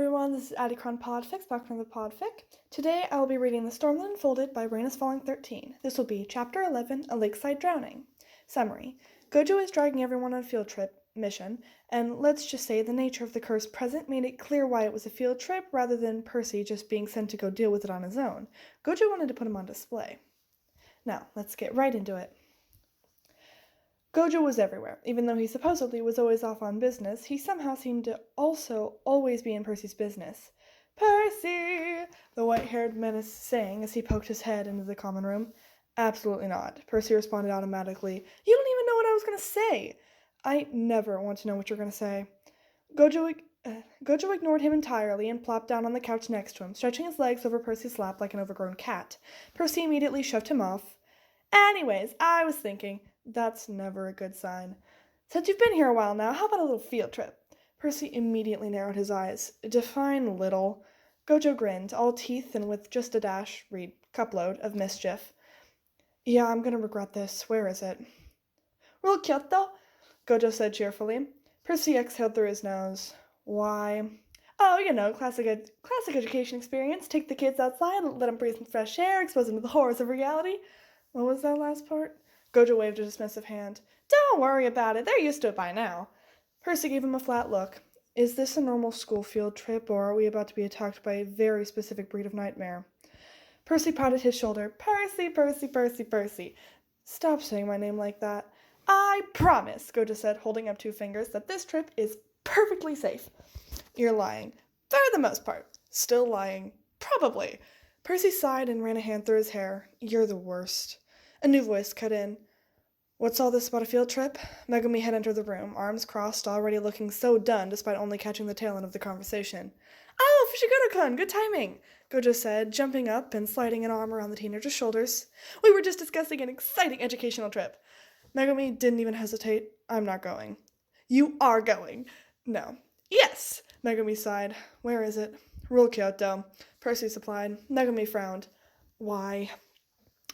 Everyone, this is Addicron Podfic, back from the podfic. Today I will be reading The Storm That Unfolded by Rain is Falling 13. This will be Chapter 11, A Lakeside Drowning. Summary. Gojo is dragging everyone on a field trip mission, and let's just say the nature of the curse present made it clear why it was a field trip rather than Percy just being sent to go deal with it on his own. Gojo wanted to put him on display. Now, let's get right into it. Gojo was everywhere. Even though he supposedly was always off on business, he somehow seemed to also always be in Percy's business. "Percy!" the white-haired menace sang as he poked his head into the common room. "Absolutely not," Percy responded automatically. "You don't even know what I was going to say." "I never want to know what you're going to say." Gojo ignored him entirely and plopped down on the couch next to him, stretching his legs over Percy's lap like an overgrown cat. Percy immediately shoved him off. "Anyways, I was thinking..." "That's never a good sign." "Since you've been here a while now, how about a little field trip?" Percy immediately narrowed his eyes. "Define little." Gojo grinned, all teeth and with just a dash, read cupload, of mischief. "Yeah, I'm gonna regret this. Where is it?" "Real Kyoto," Gojo said cheerfully. Percy exhaled through his nose. "Why?" "Oh, classic education experience. Take the kids outside, let them breathe some fresh air, expose them to the horrors of reality." What was that last part? Gojo waved a dismissive hand. "Don't worry about it. They're used to it by now." Percy gave him a flat look. "Is this a normal school field trip, or are we about to be attacked by a very specific breed of nightmare?" Percy patted his shoulder. "Percy, Percy, Percy, Percy. Stop saying my name like that." "I promise," Gojo said, holding up two fingers, "that this trip is perfectly safe." "You're lying." "For the most part." "Still lying." "Probably." Percy sighed and ran a hand through his hair. "You're the worst." A new voice cut in. "What's all this about a field trip?" Megumi had entered the room, arms crossed, already looking so done despite only catching the tail end of the conversation. "Oh, Fushiguro-kun, good timing," Gojo said, jumping up and sliding an arm around the teenager's shoulders. "We were just discussing an exciting educational trip." Megumi didn't even hesitate. "I'm not going." "You are going." "No." "Yes," Megumi sighed. "Where is it?" "Rule Kyoto," Percy supplied. Megumi frowned. "Why?"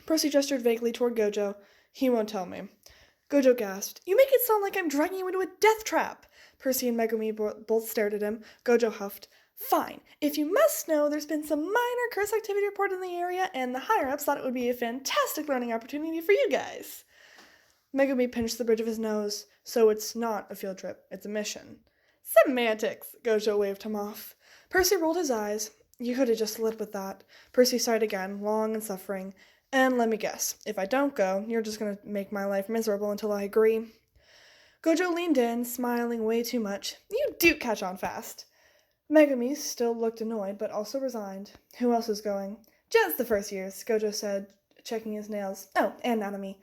Percy gestured vaguely toward Gojo. "He won't tell me." Gojo gasped. "You make it sound like I'm dragging you into a death trap." Percy and Megumi both stared at him. Gojo huffed. "Fine. If you must know, there's been some minor curse activity reported in the area, and the higher-ups thought it would be a fantastic learning opportunity for you guys." Megumi pinched the bridge of his nose. "So it's not a field trip. It's a mission." "Semantics," Gojo waved him off. Percy rolled his eyes. "You could have just led with that." Percy sighed again, long and suffering. "And let me guess, if I don't go, you're just going to make my life miserable until I agree." Gojo leaned in, smiling way too much. "You do catch on fast." Megumi still looked annoyed, but also resigned. "Who else is going?" "Just the first years," Gojo said, checking his nails. "Oh, and Nanami."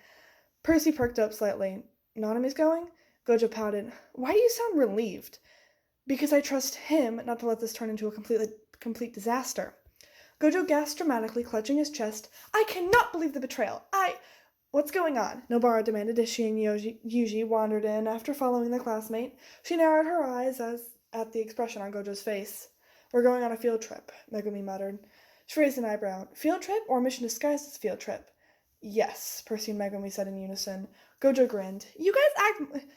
Percy perked up slightly. "Nanami's going?" Gojo pouted. "Why do you sound relieved?" "Because I trust him not to let this turn into a complete disaster." Gojo gasped dramatically, clutching his chest. "I cannot believe the betrayal. What's going on?" Nobara demanded as she and Yuji wandered in after following the classmate. She narrowed her eyes at the expression on Gojo's face. "We're going on a field trip," Megumi muttered. She raised an eyebrow. "Field trip or mission disguised as field trip?" "Yes," Percy and Megumi said in unison. Gojo grinned. You guys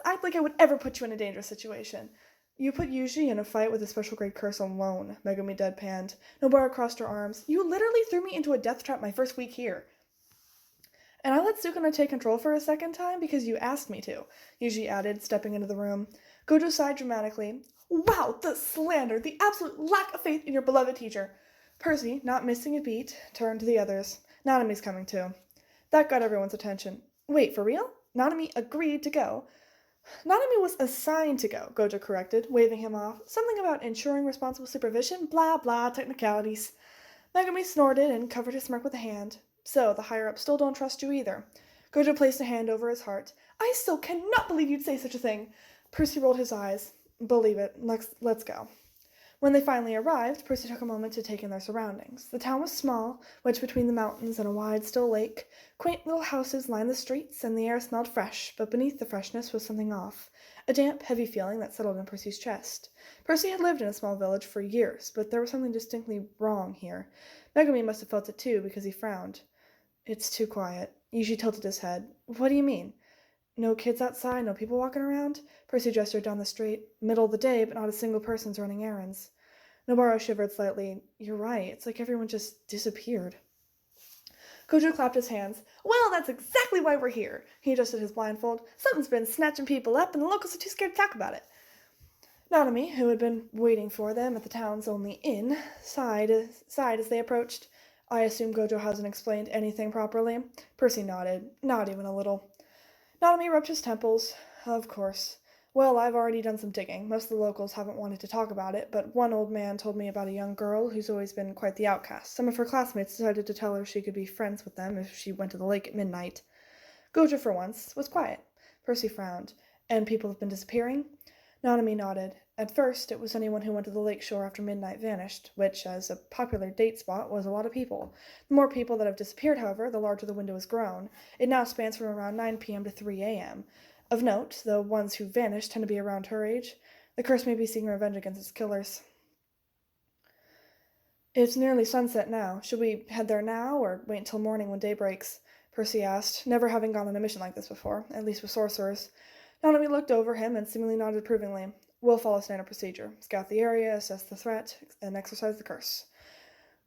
act like I would ever put you in a dangerous situation." "You put Yuji in a fight with a special grade curse alone," Megumi deadpanned. Nobara crossed her arms. "You literally threw me into a death trap my first week here." "And I let Sukuna take control for a second time because you asked me to," Yuji added, stepping into the room. Gojo sighed dramatically. "Wow, the slander, the absolute lack of faith in your beloved teacher." Percy, not missing a beat, turned to the others. "Nanami's coming too." That got everyone's attention. "Wait, for real?" "Nanami agreed to go." "Nanami was assigned to go," Gojo corrected, waving him off. "Something about ensuring responsible supervision, blah blah, technicalities." Megumi snorted and covered his smirk with a hand. "So, the higher-ups still don't trust you either." Gojo placed a hand over his heart. "I still cannot believe you'd say such a thing." Percy rolled his eyes. "Believe it. Let's go." When they finally arrived, Percy took a moment to take in their surroundings. The town was small, wedged between the mountains and a wide, still lake. Quaint little houses lined the streets, and the air smelled fresh, but beneath the freshness was something off. A damp, heavy feeling that settled in Percy's chest. Percy had lived in a small village for years, but there was something distinctly wrong here. Megumi must have felt it too, because he frowned. "It's too quiet." Yuji tilted his head. "What do you mean?" "No kids outside, no people walking around?" Percy gestured down the street. "Middle of the day, but not a single person's running errands." Nobara shivered slightly. You're right, it's like everyone just disappeared. Gojo clapped his hands. Well, that's exactly why we're here. He adjusted his blindfold. Something's been snatching people up, and the locals are too scared to talk about it. Nanami, who had been waiting for them at the town's only inn, sighed as they approached. I assume Gojo hasn't explained anything properly. Percy nodded, not even a little. Nanami rubbed his temples. Of course. Well, I've already done some digging. Most of the locals haven't wanted to talk about it, but one old man told me about a young girl who's always been quite the outcast. Some of her classmates decided to tell her she could be friends with them if she went to the lake at midnight. Gojo, for once, was quiet. Percy frowned. And people have been disappearing? Nanami nodded. At first, it was anyone who went to the lake shore after midnight vanished, which, as a popular date spot, was a lot of people. The more people that have disappeared, however, the larger the window has grown. It now spans from around 9 p.m. to 3 a.m. Of note, the ones who vanished tend to be around her age. The curse may be seeking revenge against its killers. It's nearly sunset now. Should we head there now, or wait until morning when day breaks? Percy asked, never having gone on a mission like this before, at least with sorcerers. Nanami looked over him and seemingly nodded approvingly. We'll follow standard procedure. Scout the area, assess the threat, and exercise the curse.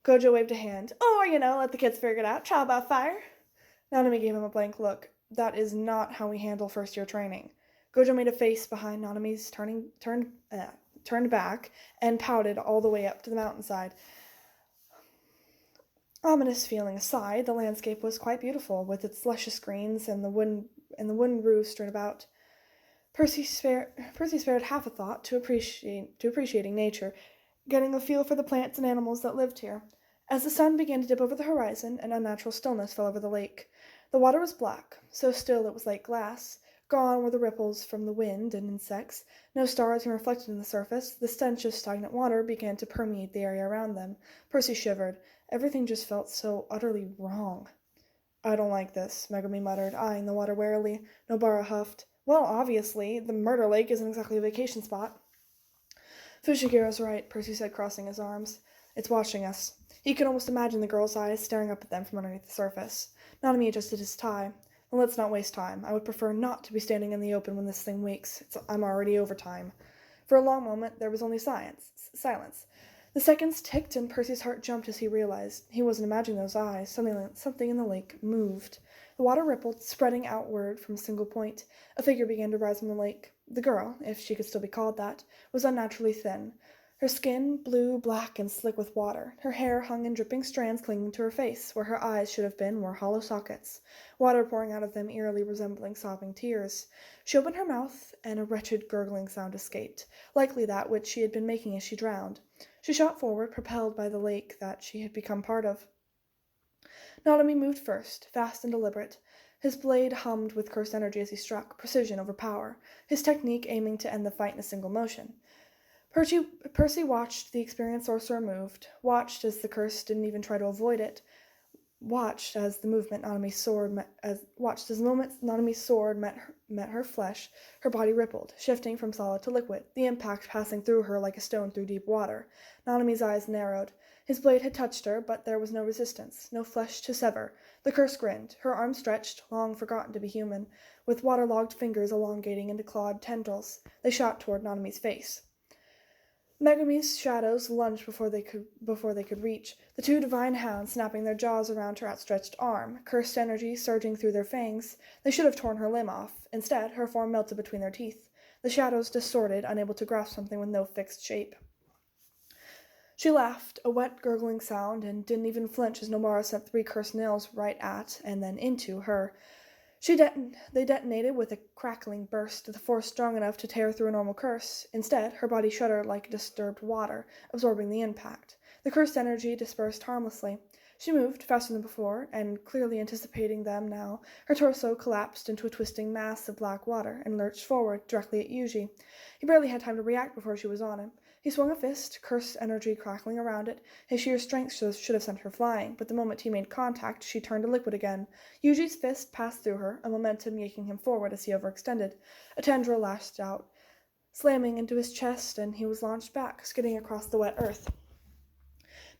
Gojo waved a hand. Or, let the kids figure it out. Trial by fire. Nanami gave him a blank look. That is not how we handle first-year training. Gojo made a face behind Nanami's turned back and pouted all the way up to the mountainside. Ominous feeling aside, the landscape was quite beautiful, with its luscious greens and the wooden roofs strewn about. Percy spared half a thought to appreciating nature, getting a feel for the plants and animals that lived here. As the sun began to dip over the horizon, an unnatural stillness fell over the lake. The water was black, so still it was like glass. Gone were the ripples from the wind and insects. No stars even reflected in the surface. The stench of stagnant water began to permeate the area around them. Percy shivered. Everything just felt so utterly wrong. I don't like this, Megumi muttered, eyeing the water warily. Nobara huffed. Well, obviously, the murder lake isn't exactly a vacation spot. Fushigiro's right, Percy said, crossing his arms. It's watching us. He could almost imagine the girl's eyes staring up at them from underneath the surface. Nanami adjusted his tie. Well, let's not waste time. I would prefer not to be standing in the open when this thing wakes. I'm already over time. For a long moment, there was only silence. The seconds ticked, and Percy's heart jumped as he realized he wasn't imagining those eyes. Something in the lake moved. The water rippled, spreading outward from a single point. A figure began to rise from the lake. The girl, if she could still be called that, was unnaturally thin. Her skin, blue, black, and slick with water. Her hair hung in dripping strands clinging to her face. Where her eyes should have been were hollow sockets, water pouring out of them eerily resembling sobbing tears. She opened her mouth, and a wretched gurgling sound escaped, likely that which she had been making as she drowned. She shot forward, propelled by the lake that she had become part of. Nanami moved first, fast and deliberate. His blade hummed with cursed energy as he struck, precision over power, his technique aiming to end the fight in a single motion. Percy watched the experienced sorcerer moved, watched as the curse didn't even try to avoid it, watched as the moment Nanami's sword met her flesh. Her body rippled, shifting from solid to liquid, the impact passing through her like a stone through deep water. Nanami's eyes narrowed. His blade had touched her, but there was no resistance, no flesh to sever. The curse grinned, her arms stretched, long forgotten to be human, with waterlogged fingers elongating into clawed tendrils. They shot toward Nanami's face. Megumi's shadows lunged before they could reach, the two divine hounds snapping their jaws around her outstretched arm, cursed energy surging through their fangs. They should have torn her limb off. Instead, her form melted between their teeth. The shadows distorted, unable to grasp something with no fixed shape. She laughed, a wet, gurgling sound, and didn't even flinch as Nomara sent 3 cursed nails right at, and then into, her. They detonated with a crackling burst, the force strong enough to tear through a normal curse. Instead, her body shuddered like disturbed water, absorbing the impact. The cursed energy dispersed harmlessly. She moved, faster than before, and clearly anticipating them now, her torso collapsed into a twisting mass of black water and lurched forward, directly at Yuji. He barely had time to react before she was on him. He swung a fist, cursed energy crackling around it. His sheer strength should have sent her flying, but the moment he made contact, she turned to liquid again. Yuji's fist passed through her, a momentum yanking him forward as he overextended. A tendril lashed out, slamming into his chest, and he was launched back, skidding across the wet earth.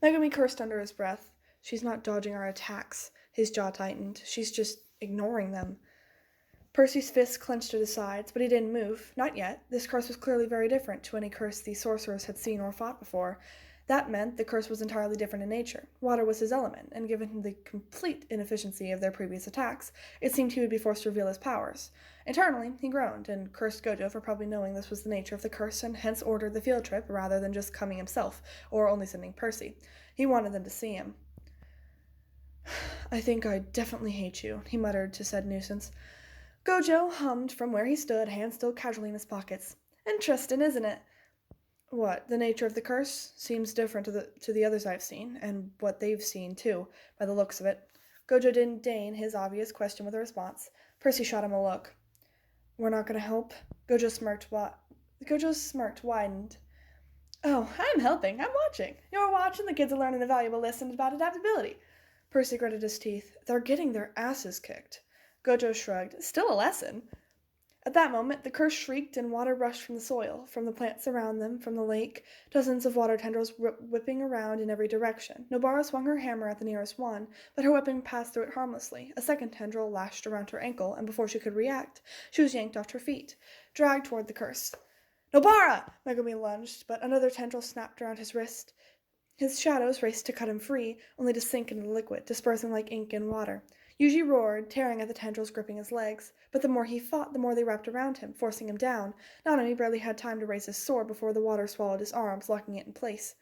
Megumi cursed under his breath. She's not dodging our attacks. His jaw tightened. She's just ignoring them. Percy's fists clenched at his sides, but he didn't move. Not yet. This curse was clearly very different to any curse the sorcerers had seen or fought before. That meant the curse was entirely different in nature. Water was his element, and given the complete inefficiency of their previous attacks, it seemed he would be forced to reveal his powers. Internally, he groaned, and cursed Gojo for probably knowing this was the nature of the curse, and hence ordered the field trip rather than just coming himself, or only sending Percy. He wanted them to see him. "I think I definitely hate you," he muttered to said nuisance. Gojo hummed from where he stood, hands still casually in his pockets. "Interesting, isn't it?" "What, the nature of the curse? Seems different to the others I've seen, and what they've seen, too, by the looks of it." Gojo didn't deign his obvious question with a response. Percy shot him a look. "We're not going to help?" Gojo's smirk widened. "Oh, I'm helping. I'm watching. You're watching. The kids are learning a valuable lesson about adaptability." Percy gritted his teeth. "They're getting their asses kicked." Gojo shrugged. "Still a lesson." At that moment, the curse shrieked and water rushed from the soil, from the plants around them, from the lake, dozens of water tendrils whipping around in every direction. Nobara swung her hammer at the nearest one, but her weapon passed through it harmlessly. A second tendril lashed around her ankle, and before she could react, she was yanked off her feet, dragged toward the curse. "Nobara!" Megumi lunged, but another tendril snapped around his wrist. His shadows raced to cut him free, only to sink into the liquid, dispersing like ink in water. Yuji roared, tearing at the tendrils gripping his legs, but the more he fought, the more they wrapped around him, forcing him down. Nanami barely had time to raise his sword before the water swallowed his arms, locking it in place.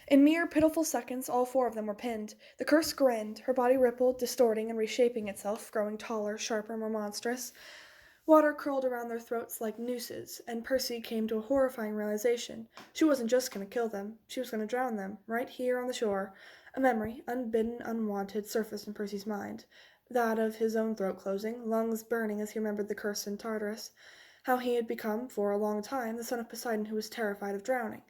In mere pitiful seconds, all four of them were pinned. The curse grinned, her body rippled, distorting and reshaping itself, growing taller, sharper, more monstrous. Water curled around their throats like nooses, and Percy came to a horrifying realization. She wasn't just going to kill them, she was going to drown them, right here on the shore. A memory, unbidden, unwanted, surfaced in Percy's mind. That of his own throat closing, lungs burning as he remembered the curse in Tartarus. How he had become, for a long time, the son of Poseidon who was terrified of drowning.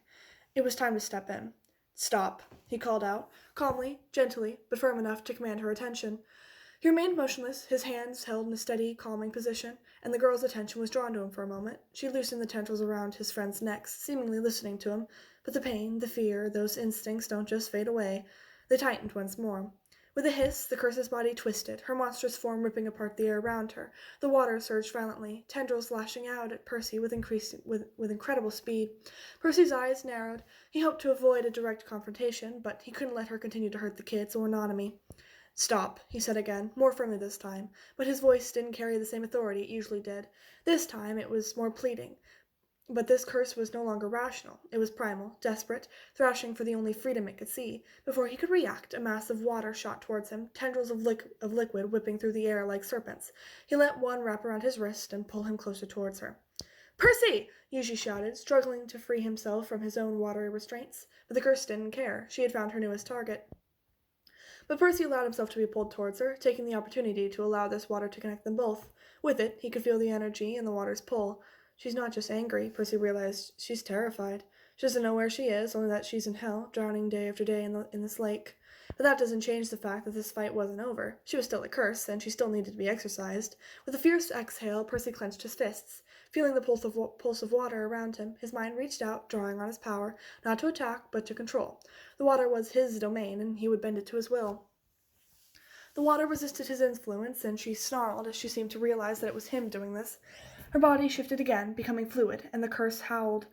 It was time to step in. "Stop," he called out, calmly, gently, but firm enough to command her attention. He remained motionless, his hands held in a steady, calming position, and the girl's attention was drawn to him for a moment. She loosened the tendrils around his friends' necks, seemingly listening to him, but the pain, the fear, those instincts don't just fade away. They tightened once more. With a hiss, the curse's body twisted, her monstrous form ripping apart the air around her. The water surged violently, tendrils lashing out at Percy with incredible speed. Percy's eyes narrowed. He hoped to avoid a direct confrontation, but he couldn't let her continue to hurt the kids or Nanami. "Stop," he said again, more firmly this time, but his voice didn't carry the same authority it usually did. This time it was more pleading. But this curse was no longer rational. It was primal, desperate, thrashing for the only freedom it could see. Before he could react, a mass of water shot towards him, tendrils of liquid whipping through the air like serpents. He let one wrap around his wrist and pull him closer towards her. "Percy!" Yuji shouted, struggling to free himself from his own watery restraints. But the curse didn't care. She had found her newest target. But Percy allowed himself to be pulled towards her, taking the opportunity to allow this water to connect them both. With it, he could feel the energy and the water's pull. She's not just angry, Percy realized. She's terrified. She doesn't know where she is, only that she's in hell, drowning day after day in this lake. But that doesn't change the fact that this fight wasn't over. She was still a curse, and she still needed to be exorcised. With a fierce exhale, Percy clenched his fists. Feeling the pulse of water around him, his mind reached out, drawing on his power, not to attack, but to control. The water was his domain, and he would bend it to his will. The water resisted his influence, and she snarled as she seemed to realize that it was him doing this. Her body shifted again, becoming fluid, and the curse howled.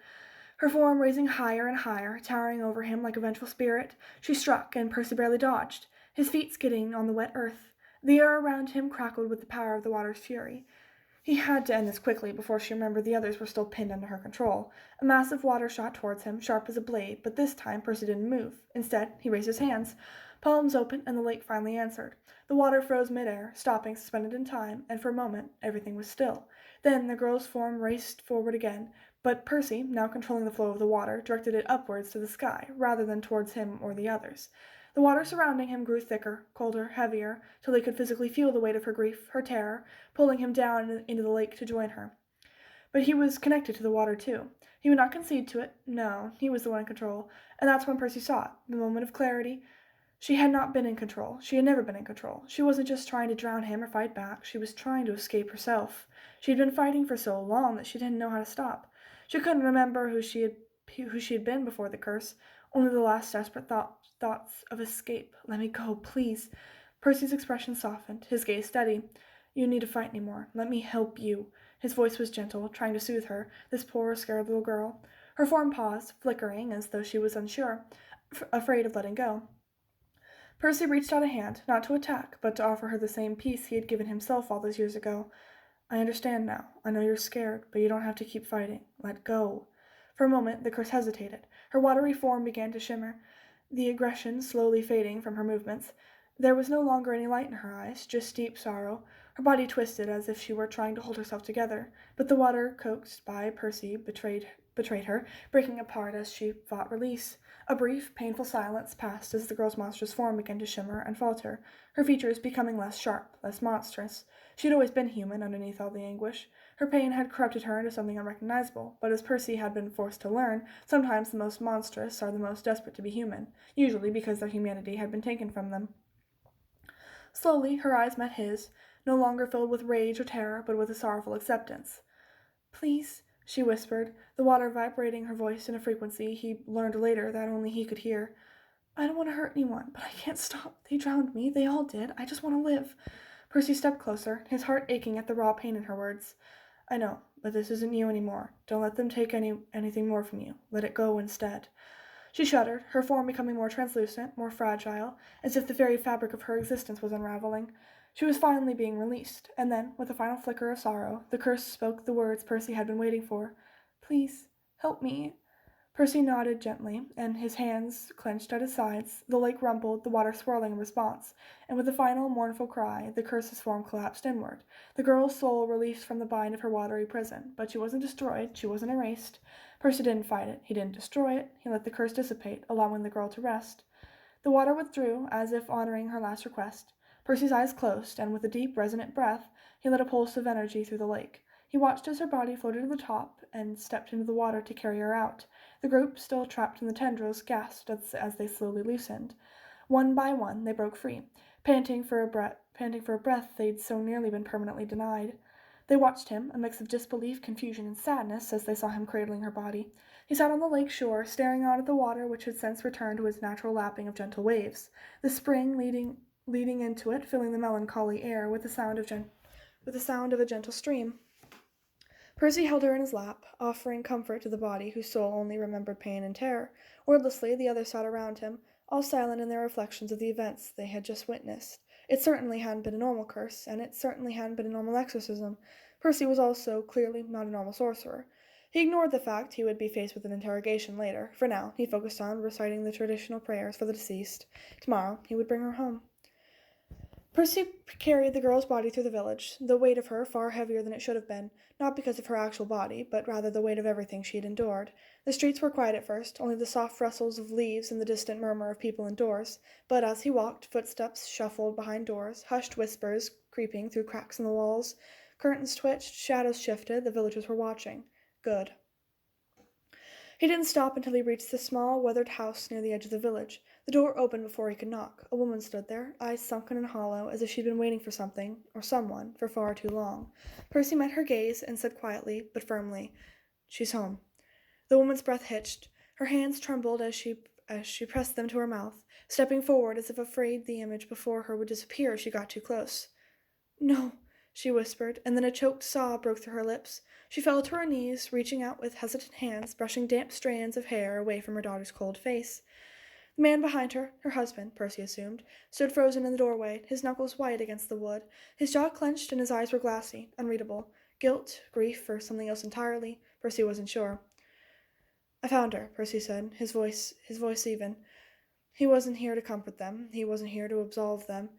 Her form raising higher and higher, towering over him like a vengeful spirit, she struck, and Percy barely dodged, his feet skidding on the wet earth. The air around him crackled with the power of the water's fury. He had to end this quickly before she remembered the others were still pinned under her control. A mass of water shot towards him, sharp as a blade, but this time Percy didn't move. Instead, he raised his hands. Palms open, and the lake finally answered. The water froze midair, stopping suspended in time, and for a moment everything was still. Then the girl's form raced forward again, but Percy, now controlling the flow of the water, directed it upwards to the sky, rather than towards him or the others. The water surrounding him grew thicker, colder, heavier, till he could physically feel the weight of her grief, her terror, pulling him down into the lake to join her. But he was connected to the water, too. He would not concede to it. No, he was the one in control. And that's when Percy saw it, the moment of clarity. She had not been in control. She had never been in control. She wasn't just trying to drown him or fight back. She was trying to escape herself. She had been fighting for so long that she didn't know how to stop. She couldn't remember who she had been before the curse, only the last desperate thoughts of escape. "Let me go, please." Percy's expression softened, his gaze steady. You need to fight anymore. Let me help you." His voice was gentle, trying to soothe her, this poor, scared little girl. Her form paused, flickering as though she was unsure, afraid of letting go. Percy reached out a hand, not to attack, but to offer her the same peace he had given himself all those years ago. "I understand now. I know you're scared, but you don't have to keep fighting. Let go." For a moment, the curse hesitated. Her watery form began to shimmer, the aggression slowly fading from her movements. There was no longer any light in her eyes, just deep sorrow. Her body twisted as if she were trying to hold herself together, but the water coaxed by Percy betrayed her, breaking apart as she fought release. A brief, painful silence passed as the girl's monstrous form began to shimmer and falter, her features becoming less sharp, less monstrous. She had always been human underneath all the anguish. Her pain had corrupted her into something unrecognizable, but as Percy had been forced to learn, sometimes the most monstrous are the most desperate to be human, usually because their humanity had been taken from them. Slowly, her eyes met his, no longer filled with rage or terror, but with a sorrowful acceptance. "Please," she whispered, the water vibrating her voice in a frequency he learned later that only he could hear. "I don't want to hurt anyone, but I can't stop. They drowned me. They all did. I just want to live." Percy stepped closer, his heart aching at the raw pain in her words. "I know, but this isn't you anymore. Don't let them take anything more from you. Let it go instead." She shuddered, her form becoming more translucent, more fragile, as if the very fabric of her existence was unraveling. She was finally being released, and then, with a final flicker of sorrow, the curse spoke the words Percy had been waiting for. "Please, help me." Percy nodded gently, and his hands clenched at his sides. The lake rumbled, the water swirling in response, and with a final mournful cry, the curse's form collapsed inward. The girl's soul released from the bind of her watery prison, but she wasn't destroyed, she wasn't erased. Percy didn't fight it, he didn't destroy it, he let the curse dissipate, allowing the girl to rest. The water withdrew, as if honoring her last request. Percy's eyes closed, and with a deep, resonant breath, he let a pulse of energy through the lake. He watched as her body floated to the top and stepped into the water to carry her out. The group, still trapped in the tendrils, gasped as they slowly loosened. One by one, they broke free, panting for a breath they'd so nearly been permanently denied. They watched him, a mix of disbelief, confusion, and sadness, as they saw him cradling her body. He sat on the lake shore, staring out at the water, which had since returned to its natural lapping of gentle waves, the spring leading into it, filling the melancholy air with the sound of a gentle stream. Percy held her in his lap, offering comfort to the body whose soul only remembered pain and terror. Wordlessly, the others sat around him, all silent in their reflections of the events they had just witnessed. It certainly hadn't been a normal curse, and it certainly hadn't been a normal exorcism. Percy was also clearly not a normal sorcerer. He ignored the fact he would be faced with an interrogation later. For now, he focused on reciting the traditional prayers for the deceased. Tomorrow, he would bring her home. Percy carried the girl's body through the village, the weight of her far heavier than it should have been, not because of her actual body, but rather the weight of everything she had endured. The streets were quiet at first, only the soft rustles of leaves and the distant murmur of people indoors, but as he walked, footsteps shuffled behind doors, hushed whispers creeping through cracks in the walls. Curtains twitched, shadows shifted, the villagers were watching. Good. He didn't stop until he reached the small, weathered house near the edge of the village. The door opened before he could knock. A woman stood there, eyes sunken and hollow, as if she'd been waiting for something, or someone, for far too long. Percy met her gaze and said quietly, but firmly, "She's home." The woman's breath hitched. Her hands trembled as she pressed them to her mouth, stepping forward as if afraid the image before her would disappear if she got too close. "No," she whispered, and then a choked sob broke through her lips. She fell to her knees, reaching out with hesitant hands, brushing damp strands of hair away from her daughter's cold face. The man behind her, her husband, Percy assumed, stood frozen in the doorway, his knuckles white against the wood. His jaw clenched and his eyes were glassy, unreadable. Guilt, grief, or something else entirely? Percy wasn't sure. "I found her," Percy said, his voice even. He wasn't here to comfort them. He wasn't here to absolve them.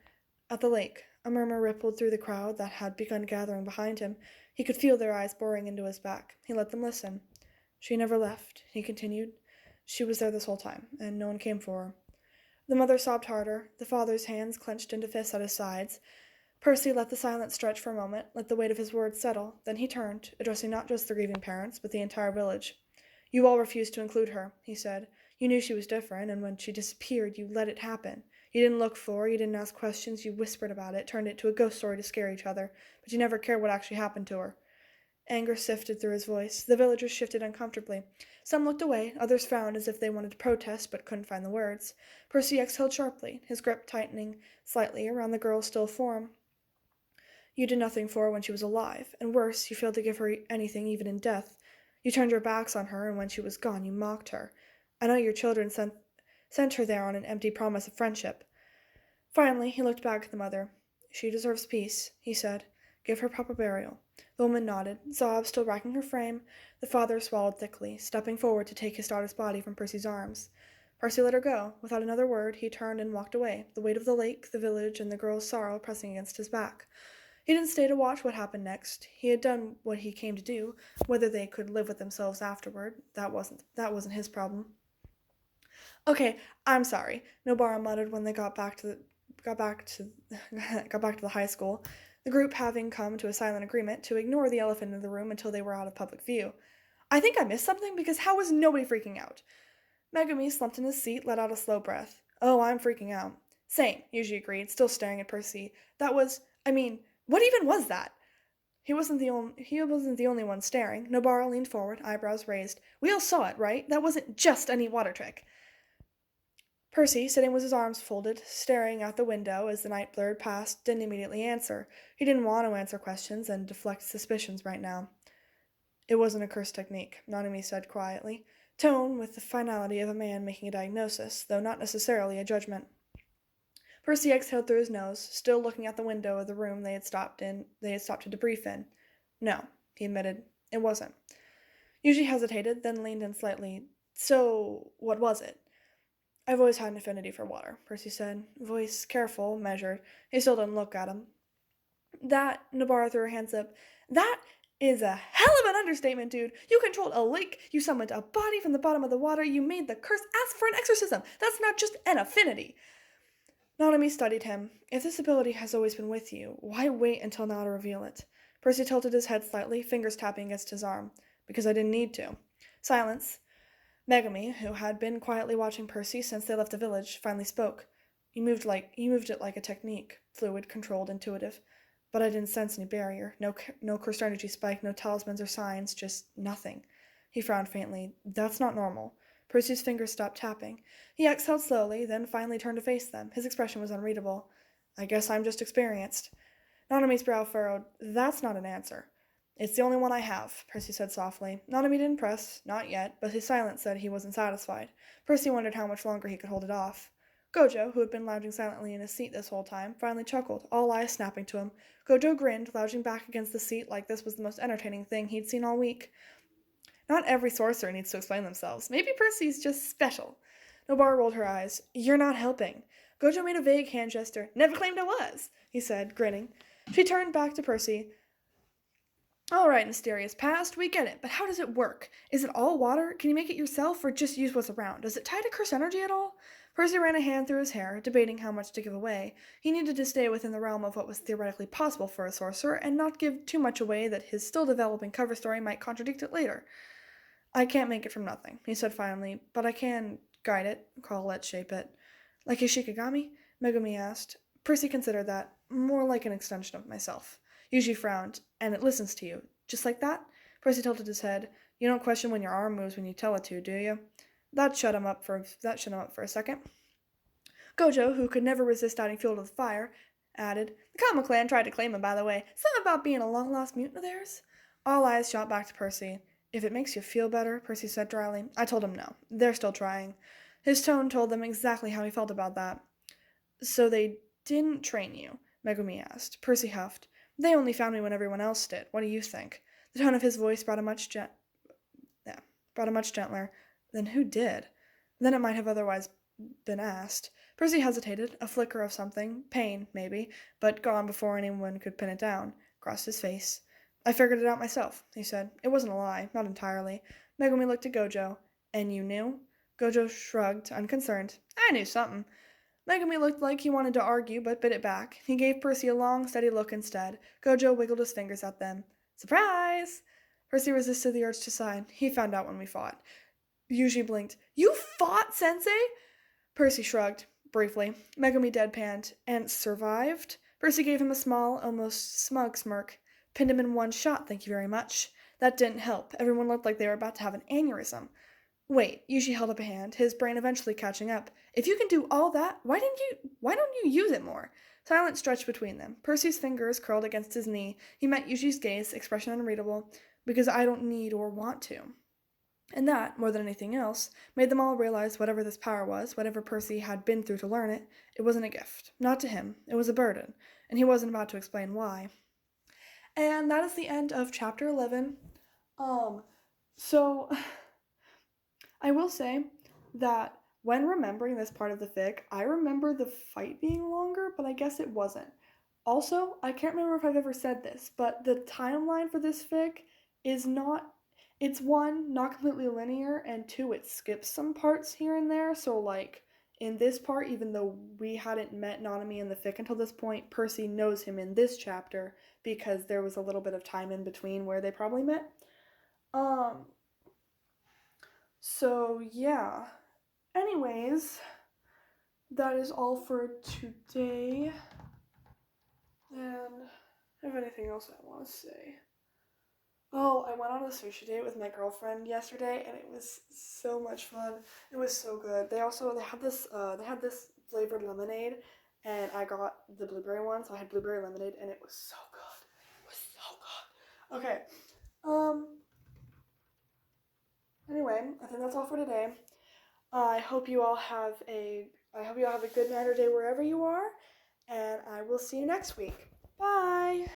At the lake, a murmur rippled through the crowd that had begun gathering behind him. He could feel their eyes boring into his back. He let them listen. "She never left," he continued. "She was there this whole time, and no one came for her." The mother sobbed harder, the father's hands clenched into fists at his sides. Percy let the silence stretch for a moment, let the weight of his words settle. Then he turned, addressing not just the grieving parents, but the entire village. "You all refused to include her," he said. "You knew she was different, and when she disappeared, you let it happen. You didn't look for her, you didn't ask questions, you whispered about it, turned it to a ghost story to scare each other, but you never cared what actually happened to her." Anger sifted through his voice. The villagers shifted uncomfortably. Some looked away, others frowned as if they wanted to protest but couldn't find the words. Percy exhaled sharply, his grip tightening slightly around the girl's still form. You did nothing for her when she was alive, and worse, you failed to give her anything even in death. You turned your backs on her, and when she was gone, you mocked her. I know your children sent her there on an empty promise of friendship. Finally, he looked back at the mother. She deserves peace, he said. Give her proper burial. The woman nodded, sobs still racking her frame. The father swallowed thickly, stepping forward to take his daughter's body from Percy's arms. Percy let her go. Without another word, he turned and walked away, the weight of the lake, the village, and the girl's sorrow pressing against his back. He didn't stay to watch what happened next. He had done what he came to do. Whether they could live with themselves afterward, that wasn't his problem. Okay, I'm sorry, Nobara muttered when they got back to the high school, the group having come to a silent agreement to ignore the elephant in the room until they were out of public view. I think I missed something, because how was nobody freaking out? Megumi slumped in his seat, let out a slow breath. Oh, I'm freaking out. Same, Yuji agreed, still staring at Percy. What even was that? He wasn't the only one staring. Nobara leaned forward, eyebrows raised. We all saw it, right? That wasn't just a neat water trick. Percy, sitting with his arms folded, staring out the window as the night blurred past, didn't immediately answer. He didn't want to answer questions and deflect suspicions right now. It wasn't a curse technique, Nanami said quietly, tone with the finality of a man making a diagnosis, though not necessarily a judgment. Percy exhaled through his nose, still looking out the window of the room they had stopped to debrief in. No, he admitted, it wasn't. Yuji hesitated, then leaned in slightly. So, what was it? I've always had an affinity for water, Percy said, voice careful, measured. He still didn't look at him. Nobara threw her hands up. That is a hell of an understatement, dude. You controlled a lake, you summoned a body from the bottom of the water, you made the curse ask for an exorcism. That's not just an affinity. Nanami studied him. If this ability has always been with you, why wait until now to reveal it? Percy tilted his head slightly, fingers tapping against his arm. Because I didn't need to. Silence. Megumi, who had been quietly watching Percy since they left the village, finally spoke. You moved it like a technique, fluid, controlled, intuitive. But I didn't sense any barrier. No cursed energy spike, no talismans or signs, just nothing. He frowned faintly. That's not normal. Percy's fingers stopped tapping. He exhaled slowly, then finally turned to face them. His expression was unreadable. I guess I'm just experienced. Nanami's brow furrowed. That's not an answer. It's the only one I have, Percy said softly. Nanami didn't press, not yet, but his silence said he wasn't satisfied. Percy wondered how much longer he could hold it off. Gojo, who had been lounging silently in his seat this whole time, finally chuckled, all eyes snapping to him. Gojo grinned, lounging back against the seat like this was the most entertaining thing he'd seen all week. Not every sorcerer needs to explain themselves. Maybe Percy's just special. Nobara rolled her eyes. You're not helping. Gojo made a vague hand gesture. Never claimed I was, he said, grinning. She turned back to Percy. All right, mysterious past, we get it, but how does it work? Is it all water? Can you make it yourself, or just use what's around? Does it tie to curse energy at all? Percy ran a hand through his hair, debating how much to give away. He needed to stay within the realm of what was theoretically possible for a sorcerer, and not give too much away that his still-developing cover story might contradict it later. I can't make it from nothing, he said finally, but I can guide it, call it, shape it. Like a Shikigami? Megumi asked. Percy considered that. More like an extension of myself. Yuji frowned. And it listens to you. Just like that? Percy tilted his head. You don't question when your arm moves when you tell it to, do you? That shut him up for a second. Gojo, who could never resist adding fuel to the fire, added, The Kama clan tried to claim him, by the way. Something about being a long-lost mutant of theirs? All eyes shot back to Percy. If it makes you feel better, Percy said dryly. I told him no. They're still trying. His tone told them exactly how he felt about that. So they didn't train you? Megumi asked. Percy huffed. They only found me when everyone else did. What do you think? The tone of his voice brought a much gentler. Then who did? Then it might have otherwise been asked. Percy hesitated, a flicker of something, pain, maybe, but gone before anyone could pin it down, crossed his face. I figured it out myself, he said. It wasn't a lie, not entirely. Megumi looked at Gojo. And you knew? Gojo shrugged, unconcerned. I knew something. Megumi looked like he wanted to argue, but bit it back. He gave Percy a long, steady look instead. Gojo wiggled his fingers at them. Surprise! Percy resisted the urge to sigh. He found out when we fought. Yuji blinked. You fought, Sensei? Percy shrugged, briefly. Megumi deadpanned. And survived? Percy gave him a small, almost smug smirk. Pinned him in one shot, thank you very much. That didn't help. Everyone looked like they were about to have an aneurysm. Wait, Yuji held up a hand, his brain eventually catching up. If you can do all that, why don't you use it more? Silence stretched between them. Percy's fingers curled against his knee. He met Yushi's gaze, expression unreadable, because I don't need or want to. And that, more than anything else, made them all realize whatever this power was, whatever Percy had been through to learn it, it wasn't a gift. Not to him. It was a burden. And he wasn't about to explain why. And that is the end of chapter 11. So, I will say that when remembering this part of the fic, I remember the fight being longer, but I guess it wasn't. Also, I can't remember if I've ever said this, but the timeline for this fic is not, it's one, not completely linear, and two, it skips some parts here and there, so like, in this part, even though we hadn't met Nanami in the fic until this point, Percy knows him in this chapter, because there was a little bit of time in between where they probably met. So yeah. Anyways, that is all for today. And I have anything else I want to say. Oh, I went on a sushi date with my girlfriend yesterday, and it was so much fun. It was so good. They had this flavored lemonade, and I got the blueberry one, so I had blueberry lemonade, and it was so good. It was so good. Okay. Anyway, I think that's all for today. I hope you all have a good night or day wherever you are, and I will see you next week. Bye!